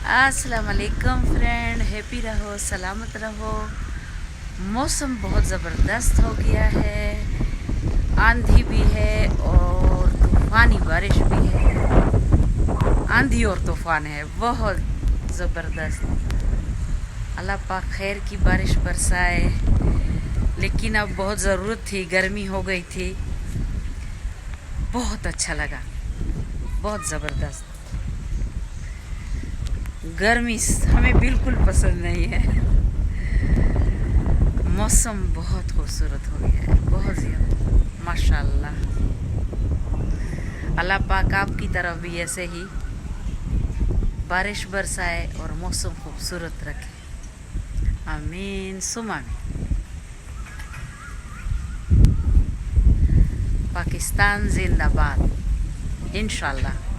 अस्सलाम वालेकुम friend, happy रहो, सलामत रहो। मौसम बहुत ज़बरदस्त हो गया है, आंधी भी है और तूफ़ानी बारिश भी है। आंधी और तूफ़ान है बहुत ज़बरदस्त। अल्लाह पाक खैर की बारिश बरसाए, लेकिन अब बहुत ज़रूरत थी, गर्मी हो गई थी। बहुत अच्छा लगा, बहुत ज़बरदस्त। गर्मी हमें बिल्कुल पसंद नहीं है। मौसम बहुत खूबसूरत हो गया है, बहुत ज़्यादा माशाल्लाह। अल्लाह पाक आपकी तरफ भी ऐसे ही बारिश बरसाए और मौसम खूबसूरत रखे। आमीन सुमा आमीन। पाकिस्तान जिंदाबाद इंशाल्लाह।